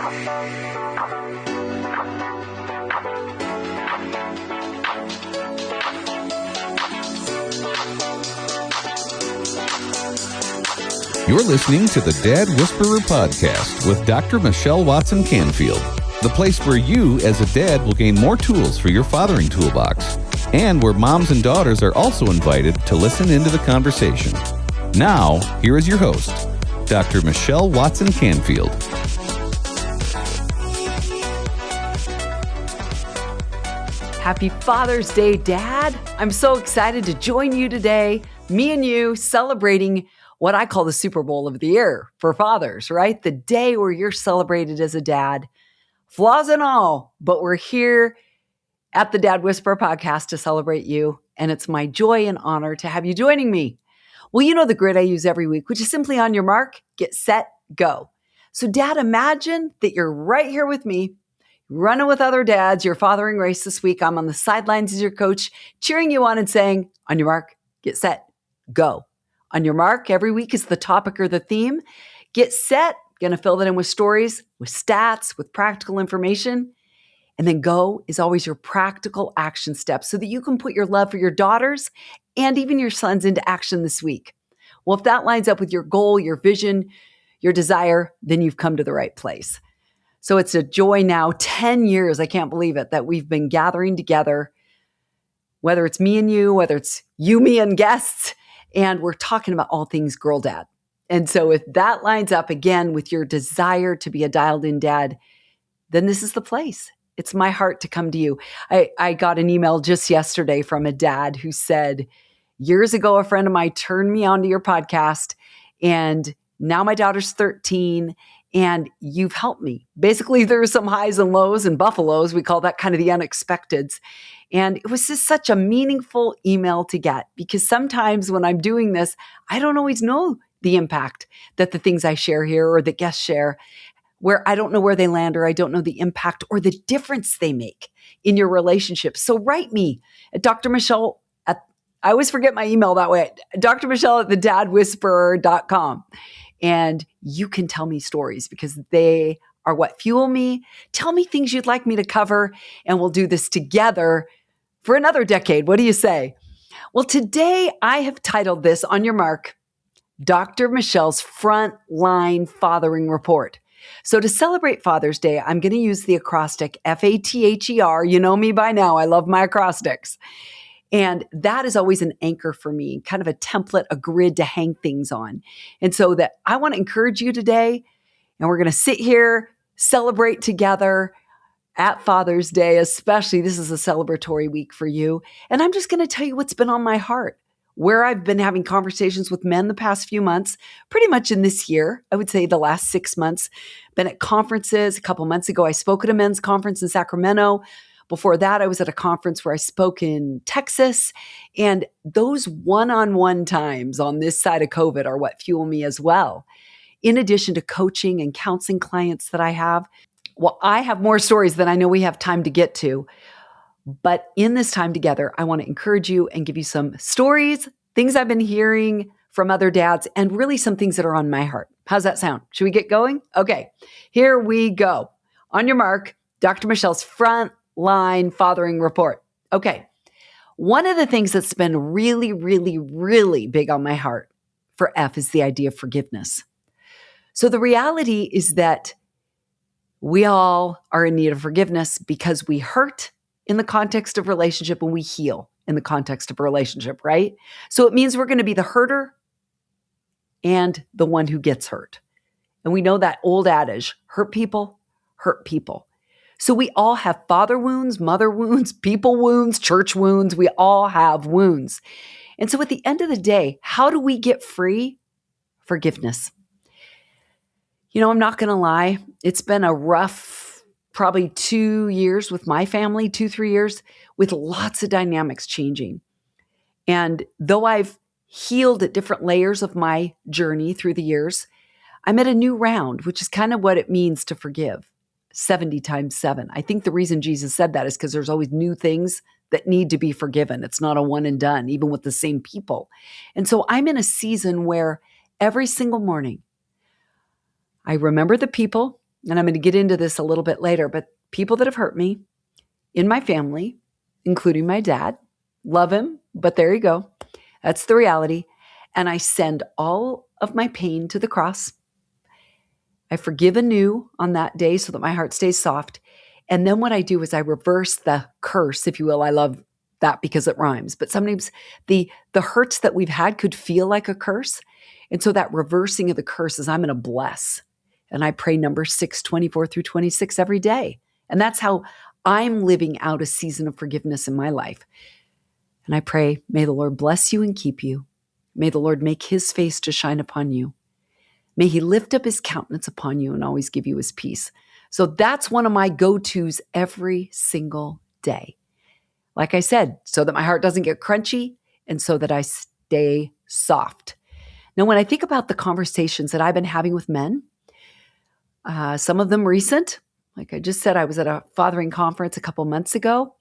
You're listening to the Dad Whisperer Podcast with Dr. Michelle Watson Canfield, the place where you, as a dad, will gain more tools for your fathering toolbox, and where moms and daughters are also invited to listen into the conversation. Now, here is your host, Dr. Michelle Watson Canfield. Happy Father's Day, Dad. I'm so excited to join you today, me and you celebrating what I call the Super Bowl of the year for fathers, right? The day where you're celebrated as a dad, flaws and all, but we're here at the Dad Whisperer Podcast to celebrate you. And it's my joy and honor to have you joining me. Well, you know the grid I use every week, which is simply on your mark, get set, go. So Dad, imagine that you're right here with me, running with other dads, your fathering race this week. I'm on the sidelines as your coach, cheering you on and saying, on your mark, get set, go. On your mark, every week is the topic or the theme. Get set, going to fill that in with stories, with stats, with practical information. And then go is always your practical action steps so that you can put your love for your daughters and even your sons into action this week. Well, if that lines up with your goal, your vision, your desire, then you've come to the right place. So it's a joy now, 10 years, I can't believe it, that we've been gathering together, whether it's me and you, whether it's you, me, and guests, and we're talking about all things girl dad. And so if that lines up again with your desire to be a dialed in dad, then this is the place. It's my heart to come to you. I got an email just yesterday from a dad who said, years ago, a friend of mine turned me onto your podcast, and now my daughter's 13, and you've helped me. Basically, there were some highs and lows and buffaloes. We call that kind of the unexpecteds. And it was just such a meaningful email to get, because sometimes when I'm doing this, I don't always know the impact that the things I share here or the guests share, where I don't know where they land, or I don't know the impact or the difference they make in your relationship. So write me at Dr. Michelle I always forget my email that way, Dr. Michelle at thedadwhisperer.com. And you can tell me stories, because they are what fuel me. Tell me things you'd like me to cover, and we'll do this together for another decade. What do you say? Well, today I have titled this, on your mark, Dr. Michelle's Frontline Fathering Report. So to celebrate Father's Day, I'm going to use the acrostic FATHER. You know me by now. I love my acrostics. And that is always an anchor for me, kind of a template, a grid to hang things on. And so that I want to encourage you today, and we're going to sit here, celebrate together at Father's Day, especially. This is a celebratory week for you. And I'm just going to tell you what's been on my heart, where I've been having conversations with men the past few months, pretty much in this year. I would say the last 6 months, been at conferences. A couple months ago, I spoke at a men's conference in Sacramento. Before that, I was at a conference where I spoke in Texas. And those one-on-one times on this side of COVID are what fuel me as well. In addition to coaching and counseling clients that I have, well, I have more stories than I know we have time to get to. But in this time together, I want to encourage you and give you some stories, things I've been hearing from other dads, and really some things that are on my heart. How's that sound? Should we get going? Okay, here we go. On your mark, Dr. Michelle's Frontline Fathering Report. Okay, one of the things that's been really, really, really big on my heart for F is the idea of forgiveness. So the reality is that we all are in need of forgiveness, because we hurt in the context of relationship and we heal in the context of a relationship, right? So it means we're going to be the hurter and the one who gets hurt. And we know that old adage, hurt people, hurt people. So we all have father wounds, mother wounds, people wounds, church wounds. We all have wounds. And so at the end of the day, how do we get free? Forgiveness. You know, I'm not going to lie. It's been a rough, probably 2 years with my family, 2-3 years, with lots of dynamics changing. And though I've healed at different layers of my journey through the years, I'm at a new round, which is kind of what it means to forgive. 70 times 7. I think the reason Jesus said that is because there's always new things that need to be forgiven. It's not a one and done, even with the same people. And so I'm in a season where every single morning, I remember the people and I'm going to get into this a little bit later, but people that have hurt me in my family, including my dad, love him, but there you go. That's the reality. And I send all of my pain to the cross. I forgive anew on that day so that my heart stays soft. And then what I do is I reverse the curse, if you will. I love that because it rhymes. But sometimes the hurts that we've had could feel like a curse. And so that reversing of the curse is I'm going to bless. And I pray Numbers 6:24-26 every day. And that's how I'm living out a season of forgiveness in my life. And I pray, may the Lord bless you and keep you. May the Lord make his face to shine upon you. May he lift up his countenance upon you and always give you his peace. So that's one of my go-tos every single day. Like I said, so that my heart doesn't get crunchy and so that I stay soft. Now, when I think about the conversations that I've been having with men, some of them recent, like I just said, I was at a fathering conference a couple months ago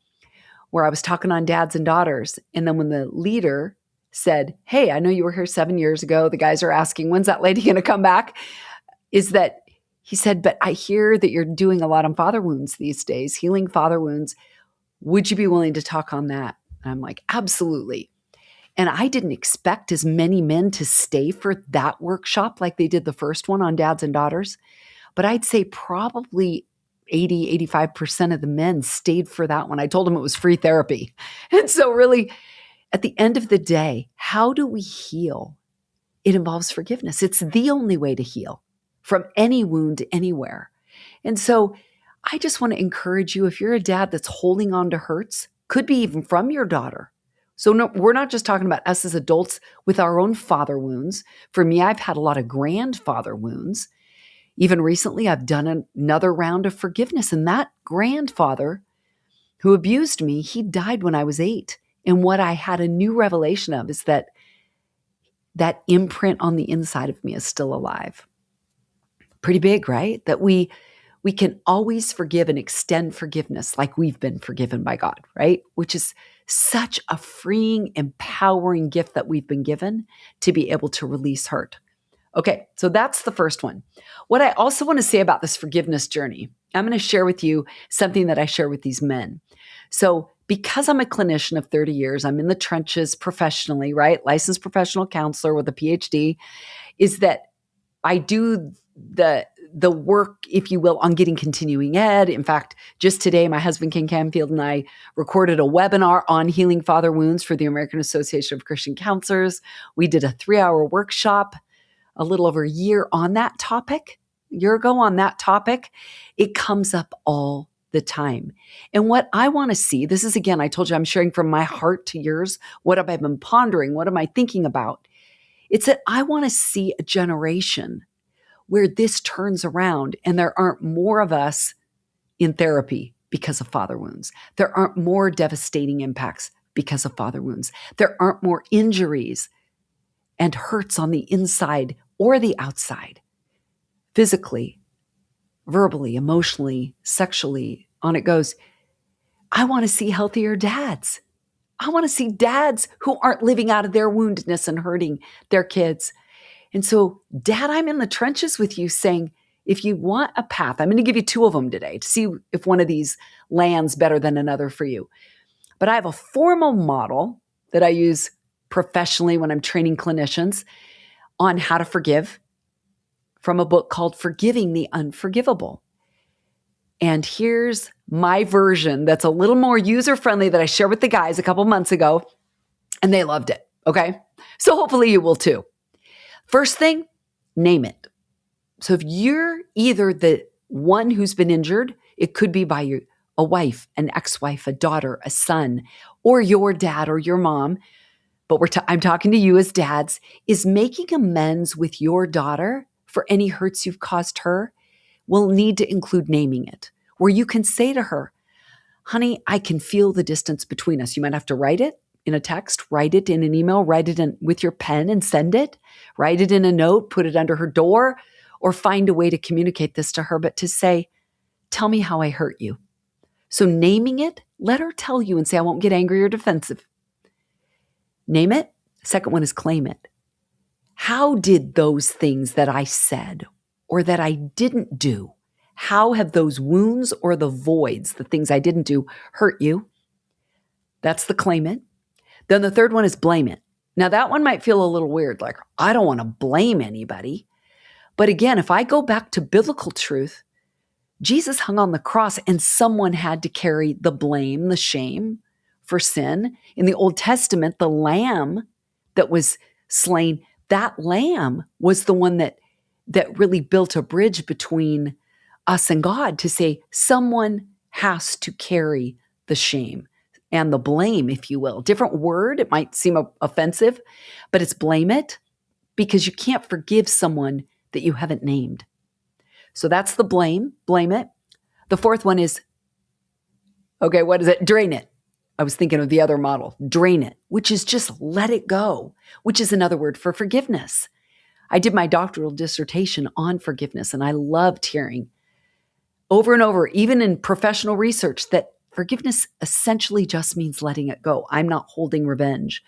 where I was talking on dads and daughters. And then when the leader said, hey, I know you were here 7 years ago. The guys are asking, when's that lady going to come back? Is that he said, but I hear that you're doing a lot on father wounds these days, healing father wounds. Would you be willing to talk on that? And I'm like, absolutely. And I didn't expect as many men to stay for that workshop like they did the first one on dads and daughters. But I'd say probably 85% of the men stayed for that one. I told them it was free therapy. And so really, at the end of the day, how do we heal? It involves forgiveness. It's the only way to heal from any wound anywhere. And so I just want to encourage you, if you're a dad that's holding on to hurts, could be even from your daughter. So no, we're not just talking about us as adults with our own father wounds. For me, I've had a lot of grandfather wounds. Even recently, I've done another round of forgiveness. And that grandfather who abused me, he died when I was 8. And what I had a new revelation of is that that imprint on the inside of me is still alive. Pretty big, right? That we can always forgive and extend forgiveness like we've been forgiven by God, right? Which is such a freeing, empowering gift that we've been given to be able to release hurt. Okay, so that's the first one. What I also want to say about this forgiveness journey, I'm going to share with you something that I share with these men. So because I'm a clinician of 30 years, I'm in the trenches professionally, right? Licensed professional counselor with a PhD, is that I do the work, if you will, on getting continuing ed. In fact, just today, my husband, Ken Canfield, and I recorded a webinar on healing father wounds for the American Association of Christian Counselors. We did a 3-hour workshop a little over a year on that topic, a year ago on that topic. It comes up all the time. And what I want to see, this is again, I told you I'm sharing from my heart to yours. What have I been pondering? What am I thinking about? It's that I want to see a generation where this turns around and there aren't more of us in therapy because of father wounds. There aren't more devastating impacts because of father wounds. There aren't more injuries and hurts on the inside or the outside, physically, verbally, emotionally, sexually, on it goes. I want to see healthier dads. I want to see dads who aren't living out of their woundedness and hurting their kids. And so, Dad, I'm in the trenches with you saying, if you want a path, I'm going to give you 2 of them today to see if one of these lands better than another for you. But I have a formal model that I use professionally when I'm training clinicians on how to forgive from a book called Forgiving the Unforgivable. And here's my version that's a little more user-friendly that I shared with the guys a couple months ago, and they loved it, okay? So hopefully you will too. First thing, name it. So if you're either the one who's been injured, it could be by a wife, an ex-wife, a daughter, a son, or your dad or your mom, but I'm talking to you as dads, is making amends with your daughter for any hurts you've caused her will need to include naming it, where you can say to her, honey, I can feel the distance between us. You might have to write it in a text, write it in an email, write it with your pen and send it, write it in a note, put it under her door, or find a way to communicate this to her, but to say, tell me how I hurt you. So naming it, let her tell you and say, I won't get angry or defensive. Name it. Second one is claim it. How did those things that I said or that I didn't do, How have those wounds or the voids, the things I didn't do, hurt you? That's the claim it. Then the third one is blame it. Now that one might feel a little weird, like I don't want to blame anybody. But again, if I go back to biblical truth, Jesus hung on the cross and someone had to carry the blame, the shame for sin. In the Old Testament, the lamb that was slain, that lamb was the one that really built a bridge between us and God to say someone has to carry the shame and the blame, if you will. Different word, it might seem offensive, but it's blame it, because you can't forgive someone that you haven't named. So that's the blame it. The fourth one is, okay, what is it? Drain it. I was thinking of the other model, drain it, which is just let it go, which is another word for forgiveness. I did my doctoral dissertation on forgiveness, and I loved hearing over and over, even in professional research, that forgiveness essentially just means letting it go. I'm not holding revenge.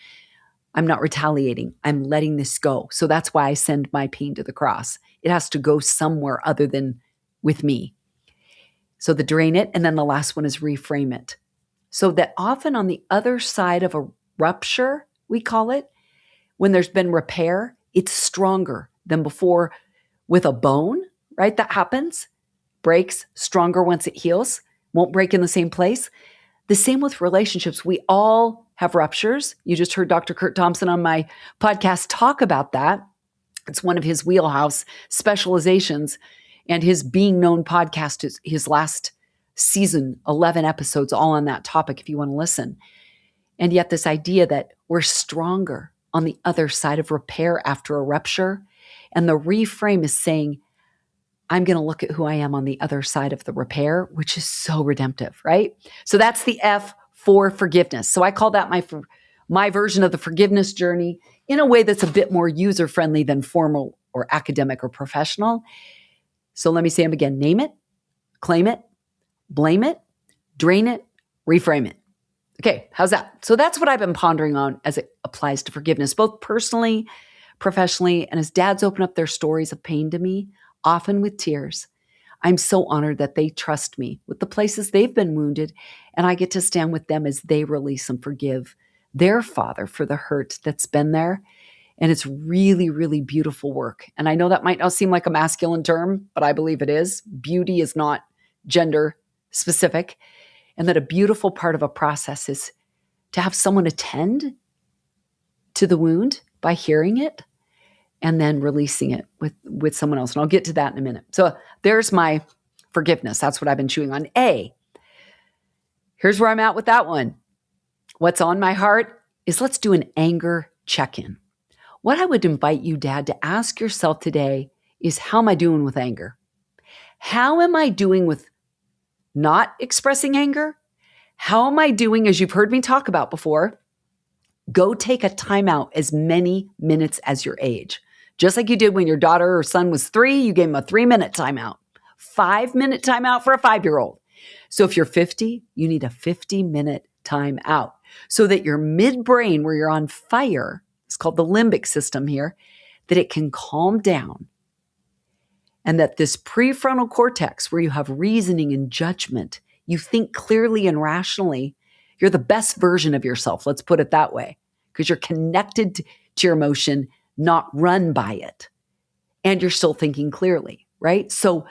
I'm not retaliating. I'm letting this go. So that's why I send my pain to the cross. It has to go somewhere other than with me. So the drain it, and then the last one is reframe it. So that often on the other side of a rupture, we call it, when there's been repair, it's stronger than before. With a bone, right? That happens, breaks, stronger once it heals, won't break in the same place. The same with relationships. We all have ruptures. You just heard Dr. Kurt Thompson on my podcast talk about that. It's one of his wheelhouse specializations, and his Being Known podcast is his last season, 11 episodes, all on that topic if you want to listen. And yet this idea that we're stronger on the other side of repair after a rupture. And the reframe is saying, I'm going to look at who I am on the other side of the repair, which is so redemptive, right? So that's the F for forgiveness. So I call that my version of the forgiveness journey in a way that's a bit more user-friendly than formal or academic or professional. So let me say them again. Name it, claim it, blame it, drain it, reframe it. Okay, how's that? So that's what I've been pondering on as it applies to forgiveness, both personally, professionally, and as dads open up their stories of pain to me, often with tears. I'm so honored that they trust me with the places they've been wounded, and I get to stand with them as they release and forgive their father for the hurt that's been there. And it's really, really beautiful work. And I know that might not seem like a masculine term, but I believe it is. Beauty is not gender specific. And that a beautiful part of a process is to have someone attend to the wound by hearing it and then releasing it with someone else. And I'll get to that in a minute. So there's my forgiveness. That's what I've been chewing on. A, here's where I'm at with that one. What's on my heart is let's do an anger check-in. What I would invite you, Dad, to ask yourself today is, how am I doing with anger? How am I doing with not expressing anger? How am I doing, as you've heard me talk about before, go take a timeout as many minutes as your age. Just like you did when your daughter or son was 3, you gave them a 3-minute timeout. 5-minute timeout for a 5-year-old. So if you're 50, you need a 50-minute timeout so that your midbrain, where you're on fire, it's called the limbic system here, that it can calm down. And that this prefrontal cortex, where you have reasoning and judgment, you think clearly and rationally, you're the best version of yourself. Let's put it that way, because you're connected to your emotion, not run by it. And you're still thinking clearly, right? So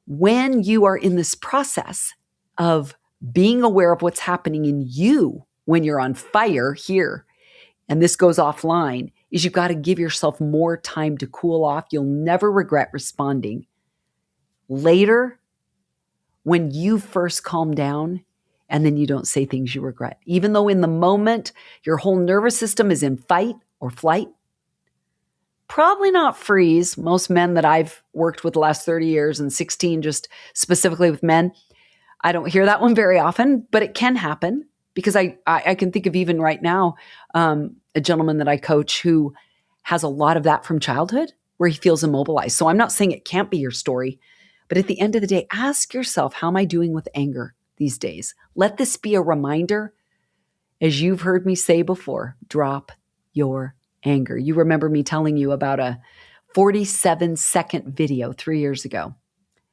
when you are in this process of being aware of what's happening in you when you're on fire here, and this goes offline, is you've got to give yourself more time to cool off. You'll never regret responding. Later, when you first calm down, and then you don't say things you regret. Even though in the moment, your whole nervous system is in fight or flight. Probably not freeze. Most men that I've worked with the last 30 years and 16 just specifically with men, I don't hear that one very often, but it can happen. Because I can think of even right now, a gentleman that I coach who has a lot of that from childhood where he feels immobilized. So I'm not saying it can't be your story, but at the end of the day, ask yourself, how am I doing with anger these days? Let this be a reminder, as you've heard me say before, drop your anger. You remember me telling you about a 47-second video 3 years ago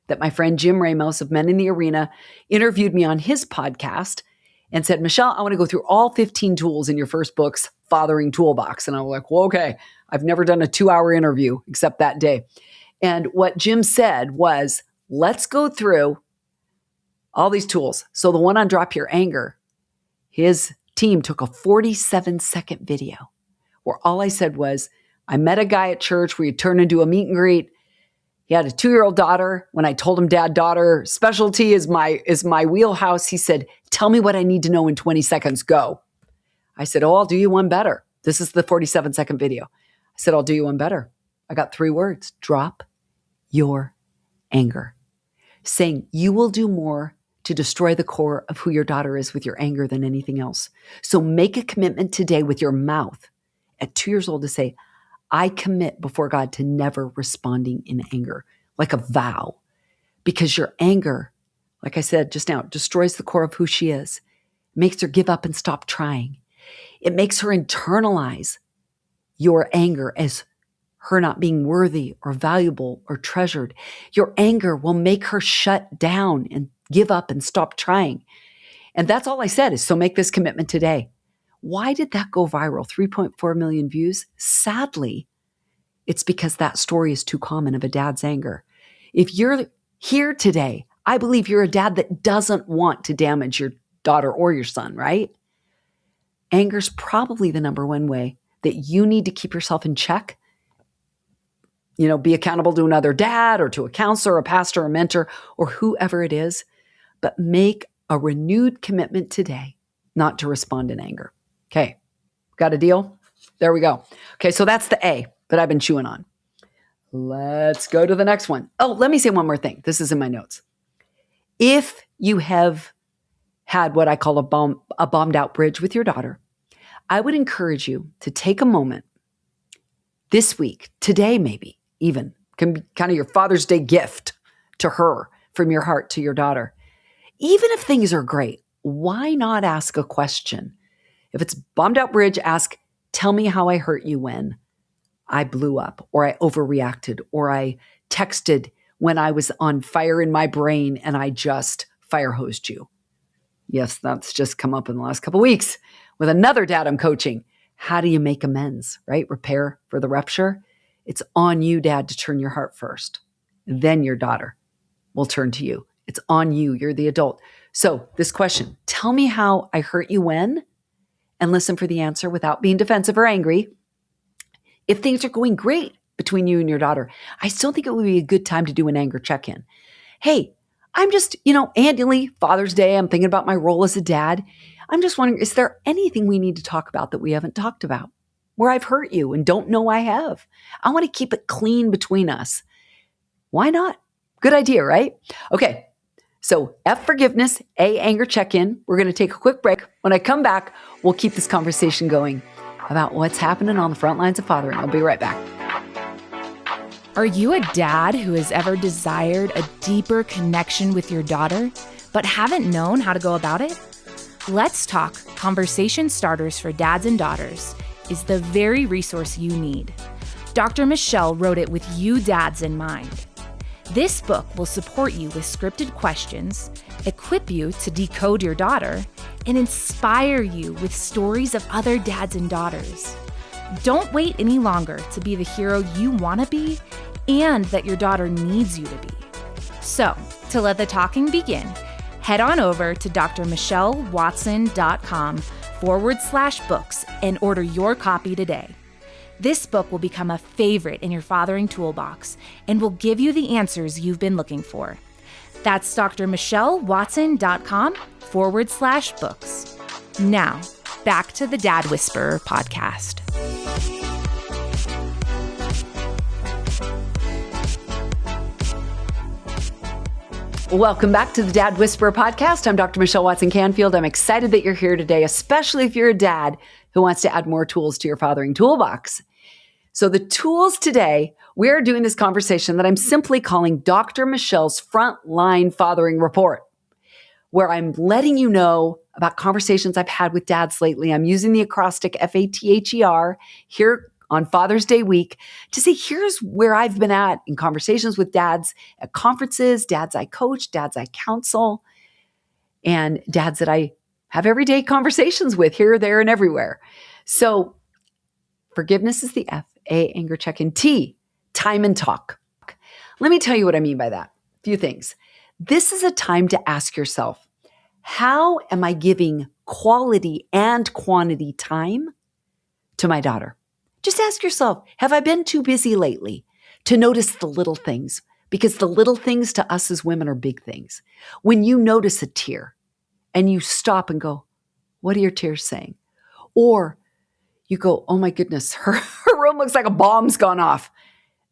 that my friend Jim Ramos of Men in the Arena interviewed me on his podcast and said, Michelle, I want to go through all 15 tools in your first book's fathering toolbox. And I was like, well, okay, I've never done a 2-hour interview except that day. And what Jim said was, let's go through all these tools. So the one on drop your anger, his team took a 47-second video where all I said was, I met a guy at church. We turned into a meet and greet. He had a 2-year-old daughter. When I told him, Dad, daughter specialty is my wheelhouse, he said, tell me what I need to know in 20 seconds. Go. I said, oh, I'll do you one better. This is the 47-second video. I said, I'll do you one better. I got 3 words. Drop your anger. Saying you will do more to destroy the core of who your daughter is with your anger than anything else. So make a commitment today with your mouth at 2 years old to say, I commit before God to never responding in anger, like a vow, because your anger, like I said just now, destroys the core of who she is, makes her give up and stop trying. It makes her internalize your anger as her not being worthy or valuable or treasured. Your anger will make her shut down and give up and stop trying. And that's all I said is, so make this commitment today. Why did that go viral? 3.4 million views? Sadly, it's because that story is too common of a dad's anger. If you're here today, I believe you're a dad that doesn't want to damage your daughter or your son, right? Anger's probably the number one way that you need to keep yourself in check. Be accountable to another dad or to a counselor, a pastor, a mentor, or whoever it is. But make a renewed commitment today not to respond in anger. Okay, got a deal? There we go. Okay, so that's the A that I've been chewing on. Let's go to the next one. Oh, let me say one more thing. This is in my notes. If you have had what I call a bombed out bridge with your daughter, I would encourage you to take a moment this week, today maybe even, can be kind of your Father's Day gift to her from your heart to your daughter. Even if things are great, why not ask a question? If it's bombed out bridge, ask, tell me how I hurt you when I blew up or I overreacted or I texted when I was on fire in my brain and I just fire hosed you. Yes, that's just come up in the last couple of weeks with another dad I'm coaching. How do you make amends, right? Repair for the rupture. It's on you, Dad, to turn your heart first. Then your daughter will turn to you. It's on you. You're the adult. So this question, tell me how I hurt you when, and listen for the answer without being defensive or angry. If things are going great between you and your daughter, I still think it would be a good time to do an anger check-in. Hey, I'm just, annually, Father's Day, I'm thinking about my role as a dad. I'm just wondering, is there anything we need to talk about that we haven't talked about? Where I've hurt you and don't know I have. I want to keep it clean between us. Why not? Good idea, right? Okay. So F, forgiveness, A, anger check-in. We're going to take a quick break. When I come back, we'll keep this conversation going about what's happening on the front lines of fathering. I'll be right back. Are you a dad who has ever desired a deeper connection with your daughter, but haven't known how to go about it? Let's Talk Conversation Starters for Dads and Daughters is the very resource you need. Dr. Michelle wrote it with you dads in mind. This book will support you with scripted questions, equip you to decode your daughter, and inspire you with stories of other dads and daughters. Don't wait any longer to be the hero you want to be and that your daughter needs you to be. So, to let the talking begin, head on over to drmichellewatson.com/books and order your copy today. This book will become a favorite in your fathering toolbox and will give you the answers you've been looking for. That's drmichellewatson.com/books. Now, back to the Dad Whisperer podcast. Welcome back to the Dad Whisperer podcast. I'm Dr. Michelle Watson Canfield. I'm excited that you're here today, especially if you're a dad who wants to add more tools to your fathering toolbox. So the tools today, we're doing this conversation that I'm simply calling Dr. Michelle's Frontline Fathering Report, where I'm letting you know about conversations I've had with dads lately. I'm using the acrostic FATHER. Here on Father's Day week to say, here's where I've been at in conversations with dads at conferences, dads I coach, dads I counsel, and dads that I have everyday conversations with here, there, and everywhere. So forgiveness is the F, A, anger check-in, T, time and talk. Let me tell you what I mean by that. A few things. This is a time to ask yourself, how am I giving quality and quantity time to my daughter? Just ask yourself, have I been too busy lately to notice the little things? Because the little things to us as women are big things. When you notice a tear and you stop and go, what are your tears saying? Or you go, oh my goodness, her room looks like a bomb's gone off.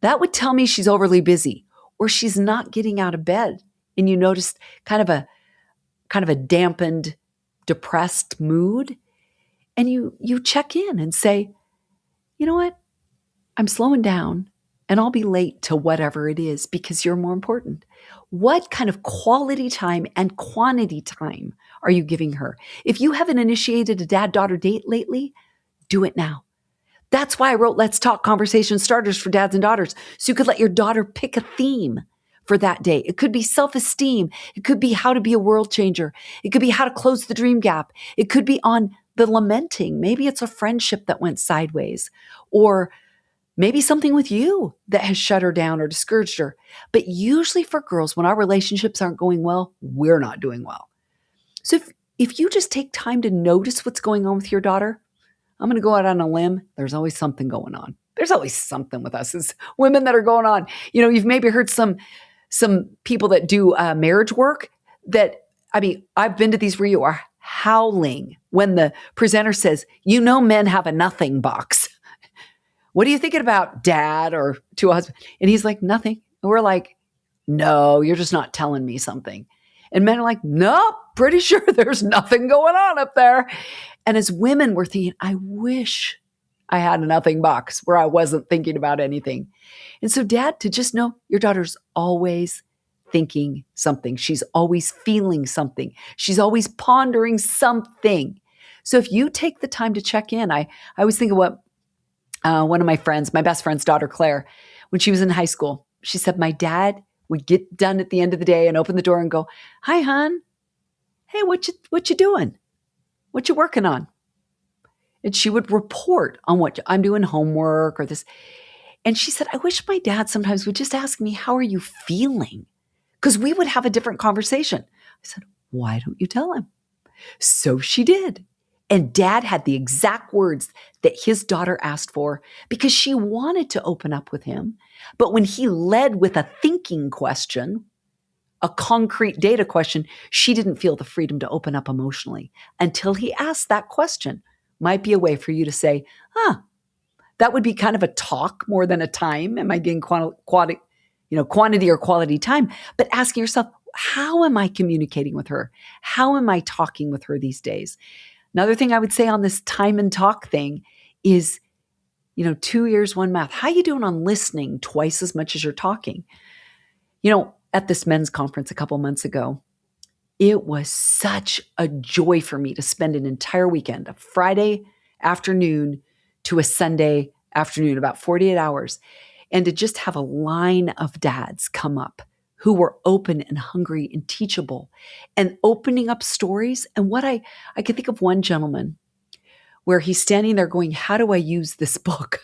That would tell me she's overly busy or she's not getting out of bed. And you notice kind of a dampened, depressed mood. And you check in and say, you know what? I'm slowing down and I'll be late to whatever it is because you're more important. What kind of quality time and quantity time are you giving her? If you haven't initiated a dad-daughter date lately, do it now. That's why I wrote Let's Talk Conversation Starters for Dads and Daughters, so you could let your daughter pick a theme for that day. It could be self-esteem. It could be how to be a world changer. It could be how to close the dream gap. It could be on the lamenting. Maybe it's a friendship that went sideways, or maybe something with you that has shut her down or discouraged her. But usually for girls, when our relationships aren't going well, we're not doing well. So if you just take time to notice what's going on with your daughter, I'm going to go out on a limb. There's always something going on. There's always something with us as women that are going on. You know, you've maybe heard some people that do marriage work that, I've been to these where you are howling when the presenter says, men have a nothing box. What are you thinking about, dad, or to a husband? And he's like, nothing. And we're like, no, you're just not telling me something. And men are like, nope, pretty sure there's nothing going on up there. And as women, we're thinking, I wish I had a nothing box where I wasn't thinking about anything. And so, dad, to just know your daughter's always thinking something. She's always feeling something. She's always pondering something. So if you take the time to check in, I always think of what one of my friends, my best friend's daughter, Claire, when she was in high school, she said, my dad would get done at the end of the day and open the door and go, hi, hon. Hey, what you doing? What you working on? And she would report on what I'm doing, homework or this. And she said, I wish my dad sometimes would just ask me, how are you feeling? Because we would have a different conversation. I said, why don't you tell him? So she did. And dad had the exact words that his daughter asked for because she wanted to open up with him. But when he led with a thinking question, a concrete data question, she didn't feel the freedom to open up emotionally until he asked that question. Might be a way for you to say, that would be kind of a talk more than a time. Am I getting quantity or quality time? But asking yourself, how am I communicating with her? How am I talking with her these days? Another thing I would say on this time and talk thing is, 2 ears, one mouth. How you doing on listening twice as much as you're talking? At this men's conference a couple months ago, it was such a joy for me to spend an entire weekend, a Friday afternoon to a Sunday afternoon, about 48 hours, and to just have a line of dads come up who were open and hungry and teachable and opening up stories. And what I could think of one gentleman where he's standing there going, how do I use this book?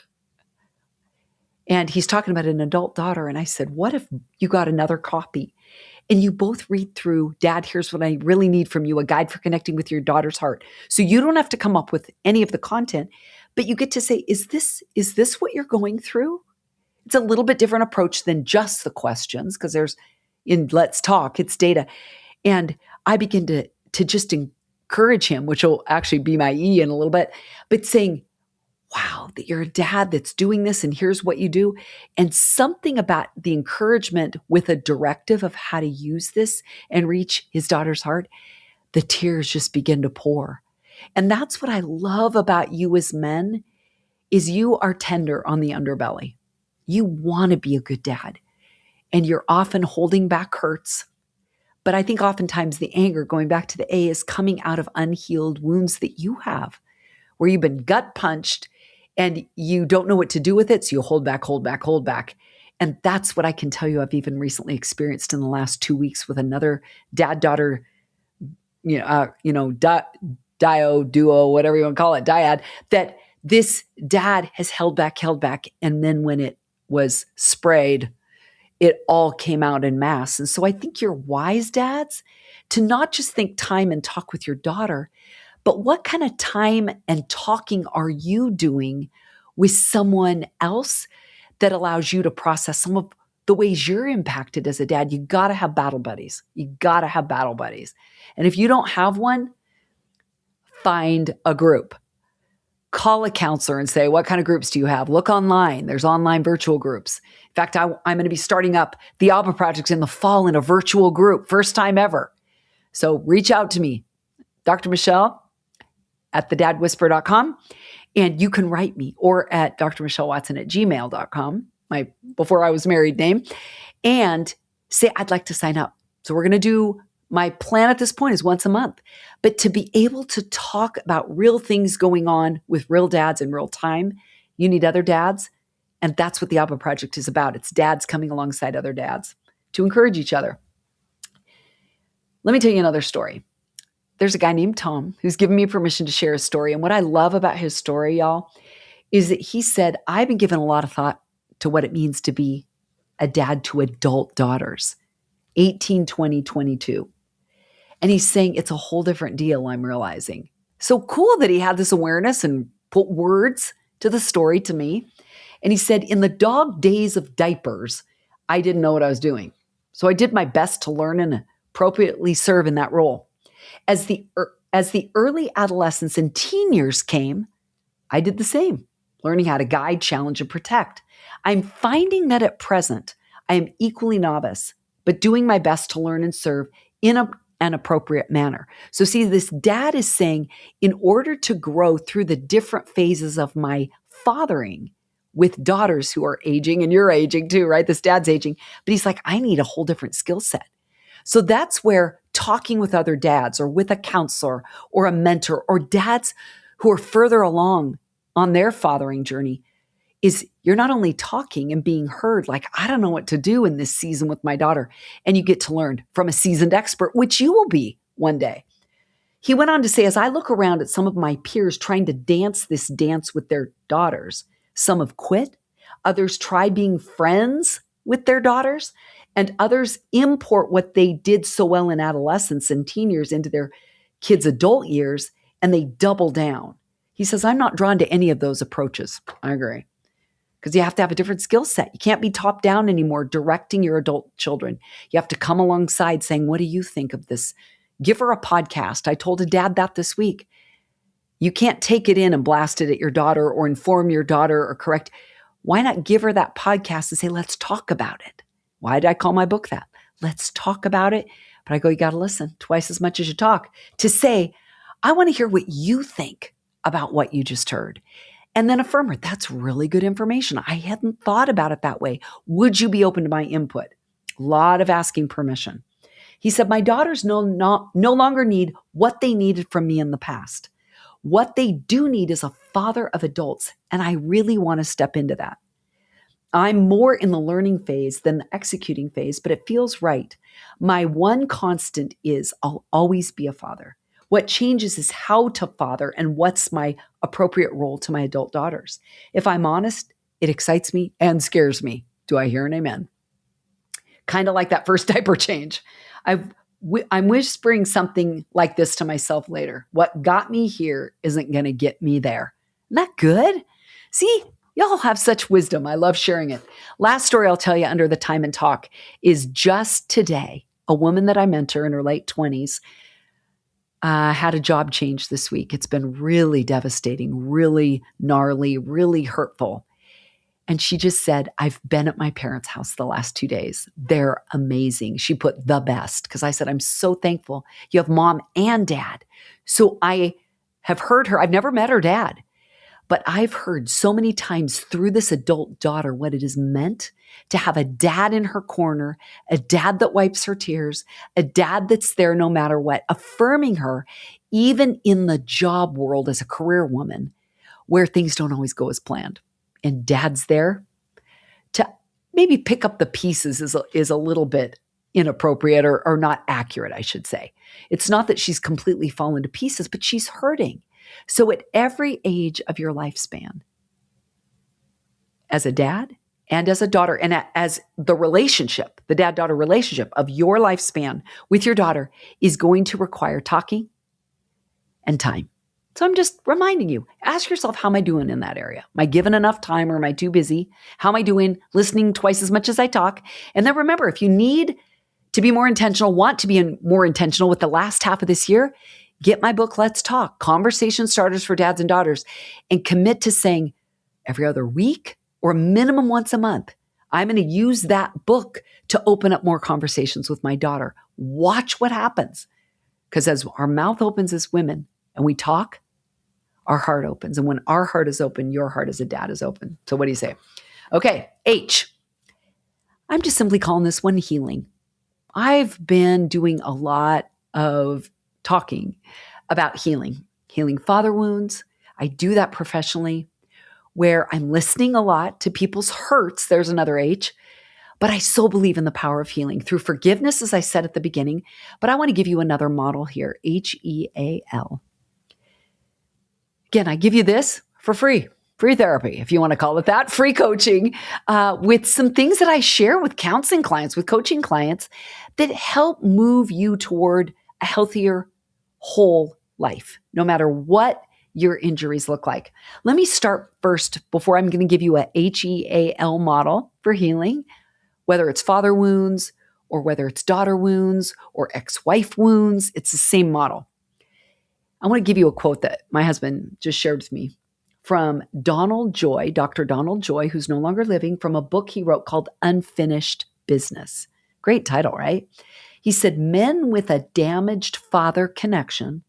And he's talking about an adult daughter. And I said, what if you got another copy and you both read through, Dad, here's what I really need from you, a guide for connecting with your daughter's heart. So you don't have to come up with any of the content, but you get to say, is this what you're going through? It's a little bit different approach than just the questions, because there's in Let's Talk, it's data. And I begin to just encourage him, which will actually be my E in a little bit, but saying, wow, that you're a dad that's doing this and here's what you do. And something about the encouragement with a directive of how to use this and reach his daughter's heart, the tears just begin to pour. And that's what I love about you as men, is you are tender on the underbelly. You want to be a good dad, and you're often holding back hurts. But I think oftentimes the anger, going back to the A, is coming out of unhealed wounds that you have, where you've been gut punched and you don't know what to do with it. So you hold back, hold back, hold back. And that's what I can tell you I've even recently experienced in the last 2 weeks with another dad-daughter, duo, whatever you want to call it, dyad, that this dad has held back. And then when it was sprayed, it all came out in mass. And so I think you're wise, dads, to not just think time and talk with your daughter, but what kind of time and talking are you doing with someone else that allows you to process some of the ways you're impacted as a dad? You got to have battle buddies. And if you don't have one, find a group. Call a counselor and say, what kind of groups do you have? Look online. There's online virtual groups. In fact, I'm going to be starting up the Alba Project in the fall in a virtual group, first time ever. So reach out to me, Dr. Michelle at thedadwhisperer.com, and you can write me, or at drmichellewatson@gmail.com, my before I was married name, and say, I'd like to sign up. So we're going to do, my plan at this point is once a month, but to be able to talk about real things going on with real dads in real time, you need other dads. And that's what the Alba Project is about. It's dads coming alongside other dads to encourage each other. Let me tell you another story. There's a guy named Tom who's given me permission to share his story. And what I love about his story, y'all, is that he said, I've been given a lot of thought to what it means to be a dad to adult daughters, 18, 20, 22. And he's saying it's a whole different deal, I'm realizing. So cool that he had this awareness and put words to the story to me. And he said, in the dog days of diapers, I didn't know what I was doing. So I did my best to learn and appropriately serve in that role. As the early adolescence and teen years came, I did the same, learning how to guide, challenge, and protect. I'm finding that at present, I am equally novice, but doing my best to learn and serve in an appropriate manner. So see, this dad is saying, in order to grow through the different phases of my fathering with daughters who are aging, and you're aging too, right? This dad's aging, but he's like, I need a whole different skill set. So that's where talking with other dads or with a counselor or a mentor or dads who are further along on their fathering journey is, you're not only talking and being heard, like, I don't know what to do in this season with my daughter. And you get to learn from a seasoned expert, which you will be one day. He went on to say, as I look around at some of my peers trying to dance this dance with their daughters, some have quit, others try being friends with their daughters, and others import what they did so well in adolescence and teen years into their kids' adult years, and they double down. He says, I'm not drawn to any of those approaches. I agree. Because you have to have a different skill set. You can't be top down anymore directing your adult children. You have to come alongside saying, what do you think of this? Give her a podcast. I told a dad that this week. You can't take it in and blast it at your daughter or inform your daughter or correct. Why not give her that podcast and say, let's talk about it? Why did I call my book that? Let's talk about it. But I go, you got to listen twice as much as you talk, to say, I want to hear what you think about what you just heard. And then affirm her. That's really good information. I hadn't thought about it that way. Would you be open to my input? A lot of asking permission. He said, my daughters no longer need what they needed from me in the past. What they do need is a father of adults. And I really want to step into that. I'm more in the learning phase than the executing phase, but it feels right. My one constant is I'll always be a father. What changes is how to father and what's my appropriate role to my adult daughters. If I'm honest, it excites me and scares me. Do I hear an amen? Kind of like that first diaper change. I'm whispering something like this to myself later. What got me here isn't going to get me there. Isn't that good? See? Y'all have such wisdom. I love sharing it. Last story I'll tell you under the time and talk is just today. A woman that I mentor in her late 20s had a job change this week. It's been really devastating, really gnarly, really hurtful. And she just said, I've been at my parents' house the last 2 days. They're amazing. She put the best, because I said, I'm so thankful you have mom and dad. So I have heard her. I've never met her dad. But I've heard so many times through this adult daughter what it is meant to have a dad in her corner, a dad that wipes her tears, a dad that's there no matter what, affirming her, even in the job world as a career woman, where things don't always go as planned. And dad's there to maybe pick up the pieces is a little bit inappropriate or not accurate, I should say. It's not that she's completely fallen to pieces, but she's hurting. So at every age of your lifespan, as a dad and as a daughter, and as the relationship, the dad-daughter relationship of your lifespan with your daughter is going to require talking and time. So I'm just reminding you, ask yourself, how am I doing in that area? Am I giving enough time or am I too busy? How am I doing listening twice as much as I talk? And then remember, if you need to be more intentional, want to be more intentional with the last half of this year, get my book, Let's Talk, Conversation Starters for Dads and Daughters, and commit to saying every other week or a minimum once a month, I'm going to use that book to open up more conversations with my daughter. Watch what happens. Because as our mouth opens as women and we talk, our heart opens. And when our heart is open, your heart as a dad is open. So what do you say? Okay, H. I'm just simply calling this one healing. I've been doing a lot of talking about healing father wounds. I do that professionally where I'm listening a lot to people's hurts. There's another H. But I so believe in the power of healing through forgiveness, as I said at the beginning. But I want to give you another model here, HEAL. Again, I give you this for free therapy, if you want to call it that, free coaching with some things that I share with counseling clients, with coaching clients that help move you toward a healthier, whole life, no matter what your injuries look like. Let me start first before I'm going to give you a HEAL model for healing, whether it's father wounds or whether it's daughter wounds or ex-wife wounds, it's the same model. I want to give you a quote that my husband just shared with me from Donald Joy, Dr. Donald Joy, who's no longer living, from a book he wrote called Unfinished Business. Great title, right? He said, men with a damaged father connection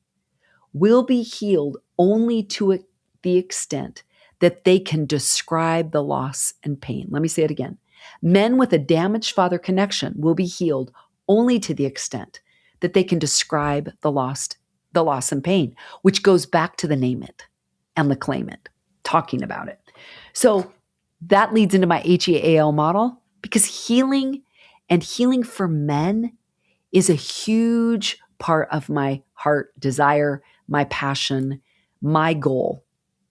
will be healed only to the extent that they can describe the loss and pain. Let me say it again. Men with a damaged father connection will be healed only to the extent that they can describe the loss and pain, which goes back to the name it and the claim it, talking about it. So that leads into my HEAL model, because healing and healing for men is a huge part of my heart desire, my passion, my goal.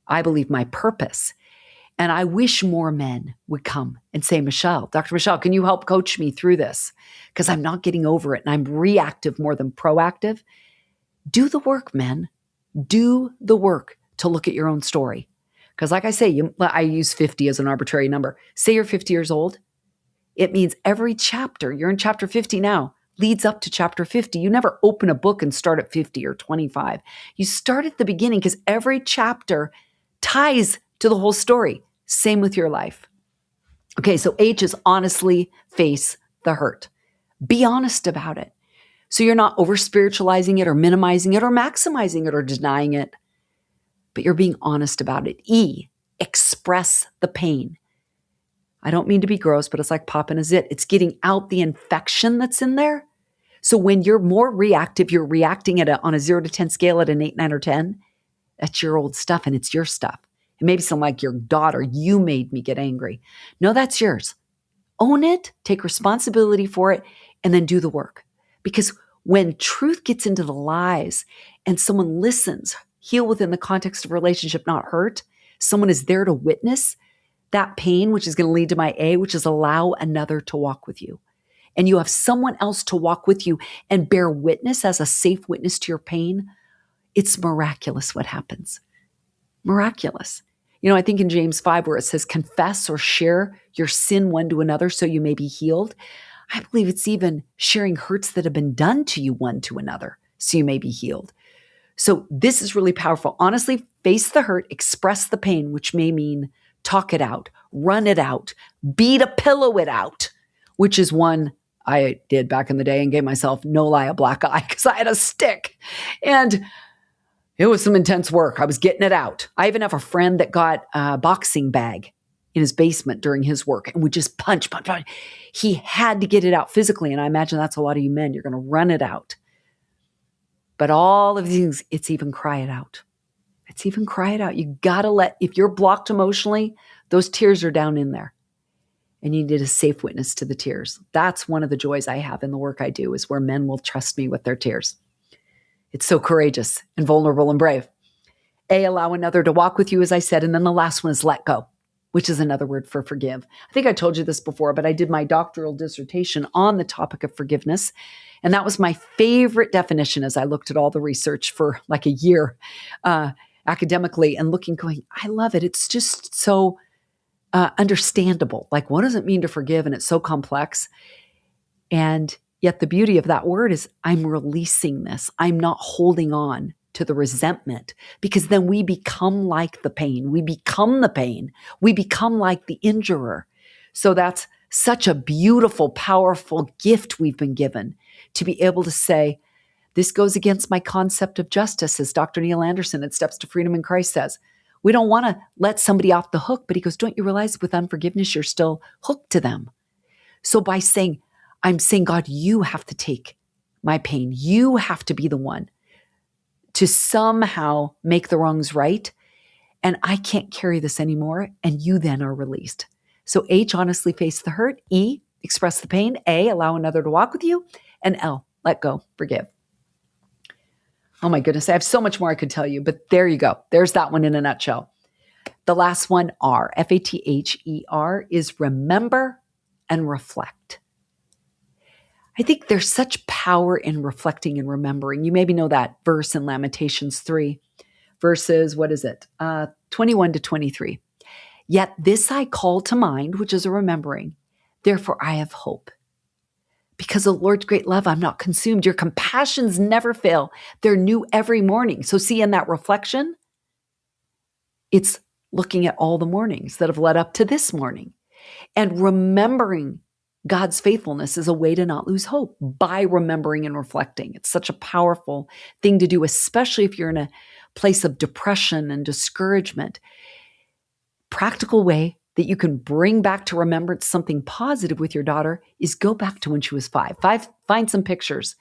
I believe my purpose. And I wish more men would come and say, Michelle, Dr. Michelle, can you help coach me through this? Because I'm not getting over it and I'm reactive more than proactive. Do the work, men. Do the work to look at your own story. Because like I say, I use 50 as an arbitrary number. Say you're 50 years old. It means every chapter, you're in chapter 50 now, leads up to chapter 50. You never open a book and start at 50 or 25. You start at the beginning because every chapter ties to the whole story. Same with your life. Okay, so H is honestly face the hurt. Be honest about it. So you're not over spiritualizing it or minimizing it or maximizing it or denying it, but you're being honest about it. E, express the pain. I don't mean to be gross, but it's like popping a zit. It's getting out the infection that's in there. So when you're more reactive, you're reacting on a 0 to 10 scale at an 8, 9, or 10. That's your old stuff and it's your stuff. It may be something like your daughter, you made me get angry. No, that's yours. Own it, take responsibility for it, and then do the work. Because when truth gets into the lies and someone listens, heal within the context of relationship, not hurt, someone is there to witness that pain, which is going to lead to my A, which is allow another to walk with you. And you have someone else to walk with you and bear witness as a safe witness to your pain. It's miraculous what happens. Miraculous. You know, I think in James 5 where it says, confess or share your sin one to another so you may be healed. I believe it's even sharing hurts that have been done to you one to another so you may be healed. So this is really powerful. Honestly, face the hurt, express the pain, which may mean talk it out, run it out, beat a pillow it out, which is one I did back in the day and gave myself, no lie, a black eye because I had a stick. And it was some intense work. I was getting it out. I even have a friend that got a boxing bag in his basement during his work and would just punch. He had to get it out physically. And I imagine that's a lot of you men. You're going to run it out. But all of these things, it's even cry it out. It's even cry it out. You got to if you're blocked emotionally, those tears are down in there. And you need a safe witness to the tears. That's one of the joys I have in the work I do, is where men will trust me with their tears. It's so courageous and vulnerable and brave. A, allow another to walk with you, as I said. And then the last one is let go, which is another word for forgive. I think I told you this before, but I did my doctoral dissertation on the topic of forgiveness. And that was my favorite definition as I looked at all the research for like a year academically and going, I love it. It's just so understandable. Like, what does it mean to forgive? And it's so complex. And yet the beauty of that word is I'm releasing this. I'm not holding on to the resentment, because then we become like the pain. We become the pain. We become like the injurer. So that's such a beautiful, powerful gift we've been given, to be able to say, this goes against my concept of justice, as Dr. Neil Anderson at Steps to Freedom in Christ says. We don't want to let somebody off the hook, but he goes, don't you realize with unforgiveness, you're still hooked to them? So by saying, I'm saying, God, you have to take my pain. You have to be the one to somehow make the wrongs right. And I can't carry this anymore. And you then are released. So H, honestly face the hurt. E, express the pain. A, allow another to walk with you. And L, let go, forgive. Oh my goodness, I have so much more I could tell you, but there you go. There's that one in a nutshell. The last one, R, Father, is remember and reflect. I think there's such power in reflecting and remembering. You maybe know that verse in Lamentations 3, verses, 21 to 23. Yet this I call to mind, which is a remembering. Therefore I have hope. Because of the Lord's great love, I'm not consumed. Your compassions never fail. They're new every morning. So see, in that reflection, it's looking at all the mornings that have led up to this morning. And remembering God's faithfulness is a way to not lose hope, by remembering and reflecting. It's such a powerful thing to do, especially if you're in a place of depression and discouragement. Practical way that you can bring back to remembrance something positive with your daughter is go back to when she was 5. Find some pictures,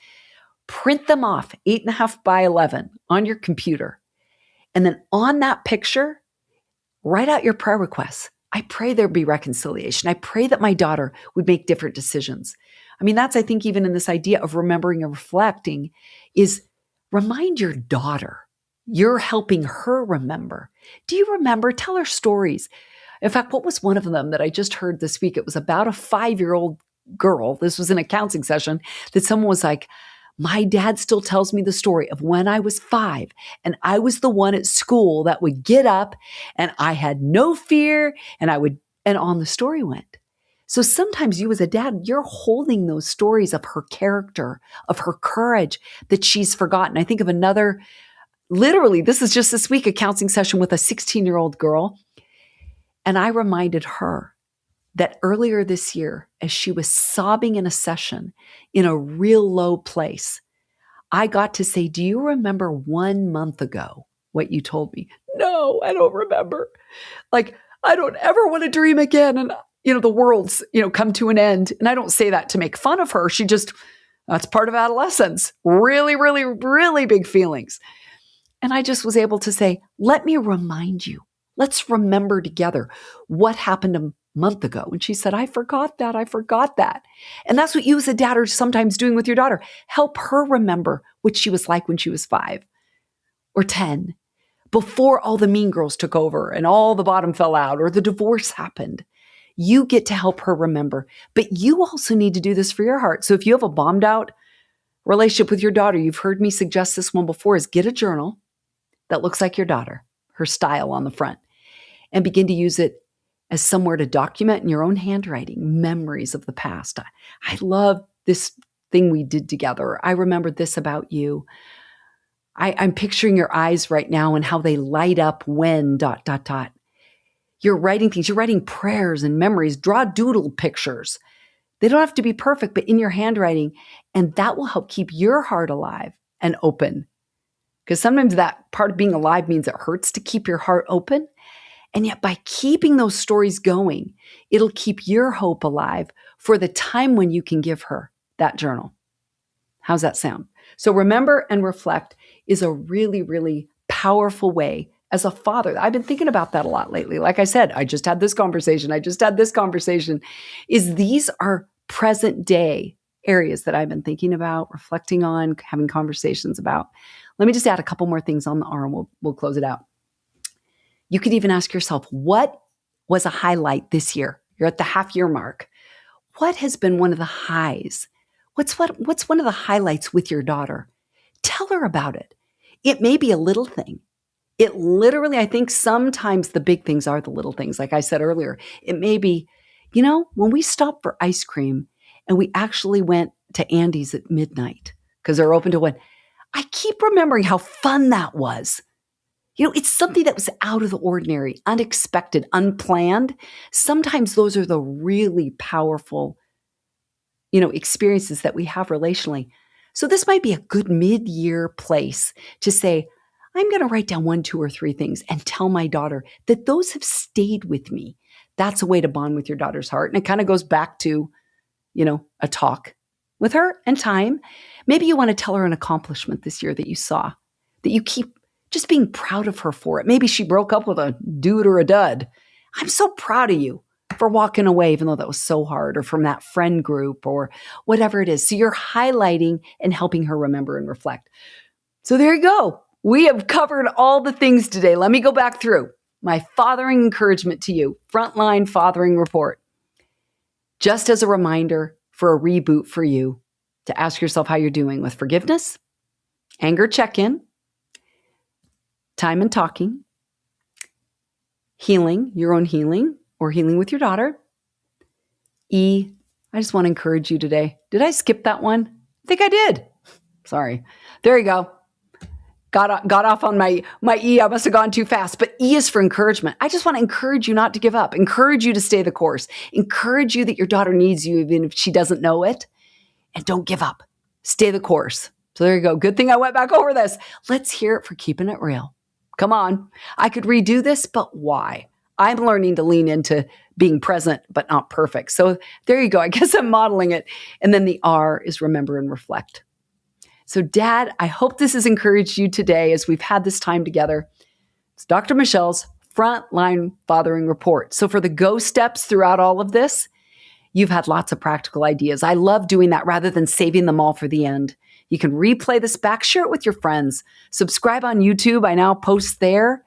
print them off, 8.5 by 11 on your computer. And then on that picture, write out your prayer requests. I pray there be reconciliation. I pray that my daughter would make different decisions. I mean, that's, I think, even in this idea of remembering and reflecting, is remind your daughter. You're helping her remember. Do you remember? Tell her stories. In fact, what was one of them that I just heard this week? It was about a 5-year-old girl. This was in a counseling session, that someone was like, my dad still tells me the story of when I was 5 and I was the one at school that would get up and I had no fear and on the story went. So sometimes you as a dad, you're holding those stories of her character, of her courage that she's forgotten. I think of another, literally, this is just this week, a counseling session with a 16-year-old girl. And I reminded her that earlier this year, as she was sobbing in a session in a real low place, I got to say, do you remember 1 month ago what you told me? No, I don't remember. Like, I don't ever want to dream again. And, the world's, come to an end. And I don't say that to make fun of her. That's part of adolescence. Really, really, really big feelings. And I just was able to say, let me remind you. Let's remember together what happened a month ago. And she said, I forgot that. And that's what you as a dad are sometimes doing with your daughter. Help her remember what she was like when she was 5 or 10, before all the mean girls took over and all the bottom fell out or the divorce happened. You get to help her remember. But you also need to do this for your heart. So if you have a bombed out relationship with your daughter, you've heard me suggest this one before, is get a journal that looks like your daughter, her style on the front, and begin to use it as somewhere to document in your own handwriting memories of the past. I love this thing we did together. I remember this about you. I'm picturing your eyes right now and how they light up when ... You're writing things. You're writing prayers and memories. Draw doodle pictures. They don't have to be perfect, but in your handwriting. And that will help keep your heart alive and open. Because sometimes that part of being alive means it hurts to keep your heart open. And yet by keeping those stories going, it'll keep your hope alive for the time when you can give her that journal. How's that sound? So remember and reflect is a really, really powerful way as a father. I've been thinking about that a lot lately. Like I said, I just had this conversation. Is these are present day areas that I've been thinking about, reflecting on, having conversations about. Let me just add a couple more things on the R and we'll close it out. You could even ask yourself, what was a highlight this year? You're at the half year mark. What has been one of the highs? What's one of the highlights with your daughter? Tell her about it. It may be a little thing. It literally, I think sometimes the big things are the little things. Like I said earlier, it may be, when we stopped for ice cream and we actually went to Andy's at midnight because they're open to 1. I keep remembering how fun that was. It's something that was out of the ordinary, unexpected, unplanned. Sometimes those are the really powerful, experiences that we have relationally. So this might be a good mid-year place to say, I'm going to write down 1, 2, or 3 things and tell my daughter that those have stayed with me. That's a way to bond with your daughter's heart. And it kind of goes back to, a talk with her and time. Maybe you want to tell her an accomplishment this year that you saw, that you keep just being proud of her for it. Maybe she broke up with a dude or a dud. I'm so proud of you for walking away, even though that was so hard, or from that friend group or whatever it is. So you're highlighting and helping her remember and reflect. So there you go. We have covered all the things today. Let me go back through my fathering encouragement to you, Frontline Fathering Report. Just as a reminder for a reboot for you to ask yourself how you're doing with forgiveness, anger check-in, time and talking, healing, your own healing, or healing with your daughter. E, I just want to encourage you today. Did I skip that one? I think I did. Sorry. There you go. Got off on my E. I must have gone too fast. But E is for encouragement. I just want to encourage you not to give up. Encourage you to stay the course. Encourage you that your daughter needs you even if she doesn't know it. And don't give up. Stay the course. So there you go. Good thing I went back over this. Let's hear it for keeping it real. Come on. I could redo this, but why? I'm learning to lean into being present, but not perfect. So there you go. I guess I'm modeling it. And then the R is remember and reflect. So Dad, I hope this has encouraged you today as we've had this time together. It's Dr. Michelle's Frontline Fathering Report. So for the go steps throughout all of this, you've had lots of practical ideas. I love doing that rather than saving them all for the end. You can replay this back, share it with your friends. Subscribe on YouTube. I now post there.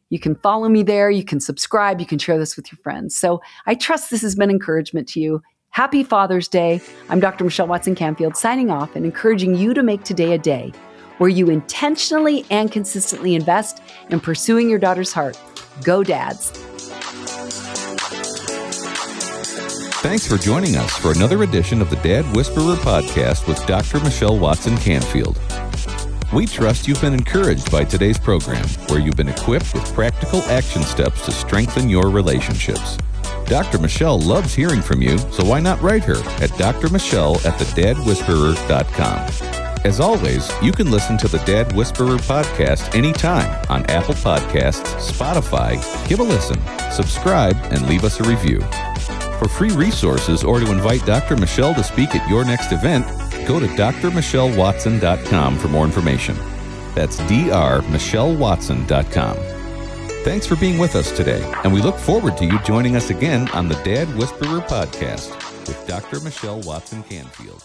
You can follow me there. You can subscribe. You can share this with your friends. So I trust this has been encouragement to you. Happy Father's Day. I'm Dr. Michelle Watson-Canfield signing off and encouraging you to make today a day where you intentionally and consistently invest in pursuing your daughter's heart. Go Dads. Thanks for joining us for another edition of the Dad Whisperer podcast with Dr. Michelle Watson-Canfield. We trust you've been encouraged by today's program, where you've been equipped with practical action steps to strengthen your relationships. Dr. Michelle loves hearing from you, so why not write her at drmichelle@thedadwhisperer.com. As always, you can listen to the Dad Whisperer podcast anytime on Apple Podcasts, Spotify. Give a listen, subscribe, and leave us a review. For free resources or to invite Dr. Michelle to speak at your next event, go to drmichellewatson.com for more information. That's drmichellewatson.com. Thanks for being with us today, and we look forward to you joining us again on the Dad Whisperer podcast with Dr. Michelle Watson-Canfield.